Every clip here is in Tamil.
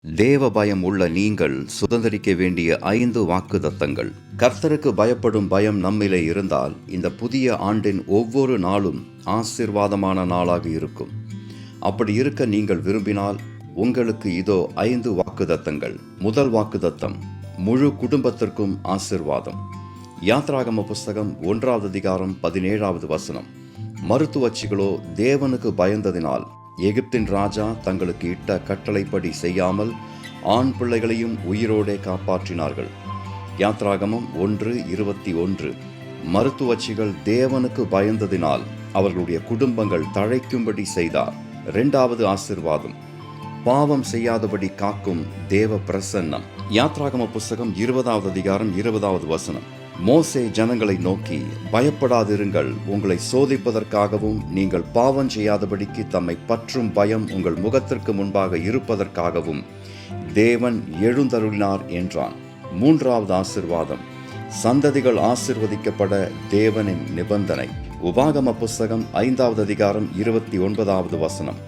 தேவ பயம் உள்ள நீங்கள் சுதந்திரிக்க வேண்டிய 5 வாக்குத்தத்தங்கள். கர்த்தருக்கு பயப்படும் பயம் நம்மிலே இருந்தால் இந்த புதிய ஆண்டின் ஒவ்வொரு நாளும் ஆசீர்வாதமான நாளாக இருக்கும். அப்படி இருக்க நீங்கள் விரும்பினால் உங்களுக்கு இதோ 5 வாக்குத்தத்தங்கள். முதல் வாக்குத்தத்தம், முழு குடும்பத்திற்கும் ஆசீர்வாதம். யாத்ராகம புஸ்தகம் 1வது அதிகாரம் 17வது வசனம். மருத்துவச்சிகளோ தேவனுக்கு பயந்ததினால் எகிப்தின் ராஜா தங்களுக்கு இட்ட கட்டளைப்படி செய்யாமல் ஆண் பிள்ளைகளையும் உயிரோடே காப்பாற்றினார்கள். யாத்ராகமம் 1:21. மருத்துவச்சிகள் தேவனுக்கு பயந்ததினால் அவர்களுடைய குடும்பங்கள் தழைக்கும்படி செய்தார். 2வது ஆசீர்வாதம், பாவம் செய்யாதபடி காக்கும் தேவ பிரசன்னம். யாத்ராகம புஸ்தகம் 20வது அதிகாரம் 20வது வசனம். மோசே ஜனங்களை நோக்கி, பயப்படாதிருங்கள், உங்களை சோதிப்பதற்காகவும் நீங்கள் பாவம் செய்யாதபடிக்கு தம்மை பற்றும் பயம் உங்கள் முகத்திற்கு முன்பாக இருப்பதற்காகவும் தேவன் எழுந்தருளினார் என்றான். 3வது ஆசீர்வாதம், சந்ததிகள் ஆசீர்வதிக்கப்பட தேவனின் நிபந்தனை. உபாகம புஸ்தகம் 5வது அதிகாரம் 29வது வசனம்.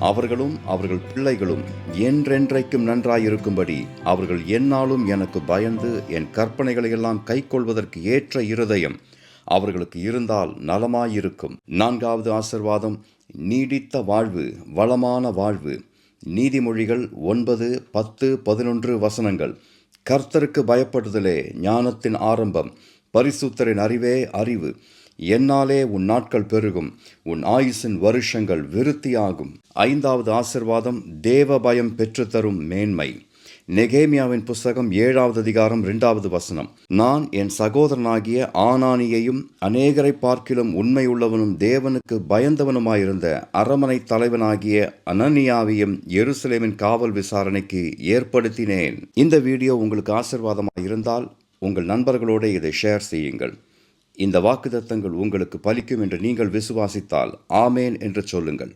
அவர்களும் அவர்கள் பிள்ளைகளும் என்றென்றைக்கும் நன்றாயிருக்கும்படி அவர்கள் எந்நாளும் எனக்கு பயந்து என் கற்பனைகளையெல்லாம் கைக்கொள்வதற்கு ஏற்ற இருதயம் அவர்களுக்கு இருந்தால் நலமாயிருக்கும். 4வது ஆசீர்வாதம், நீடித்த வாழ்வு, வளமான வாழ்வு. நீதிமொழிகள் 9, 10, 11 வசனங்கள். கர்த்தருக்கு பயப்படுதலே ஞானத்தின் ஆரம்பம், பரிசுத்தரின் அறிவே அறிவு. என்னாலே உன் நாட்கள் பெருகும், உன் ஆயுசின் வருஷங்கள் விருத்தியாகும். 5வது ஆசீர்வாதம், தேவ பயம் பெற்றுத்தரும் மேன்மை. நெகேமியாவின் புஸ்தகம் 7வது அதிகாரம் 2வது வசனம். நான் என் சகோதரனாகிய ஆனானியையும் அநேகரை பார்க்கிலும் உண்மையுள்ளவனும் தேவனுக்கு பயந்தவனுமாயிருந்த அரமனை தலைவனாகிய அனனியாவையும் எருசலேமின் காவல் விசாரணைக்கு ஏற்படுத்தினேன். இந்த வீடியோ உங்களுக்கு ஆசீர்வாதமாக இருந்தால் உங்கள் நண்பர்களோடு இதை ஷேர் செய்யுங்கள். இந்த வாக்குத்தத்தங்கள் உங்களுக்கு பலிக்கும் என்று நீங்கள் விசுவாசித்தால் ஆமேன் என்று சொல்லுங்கள்.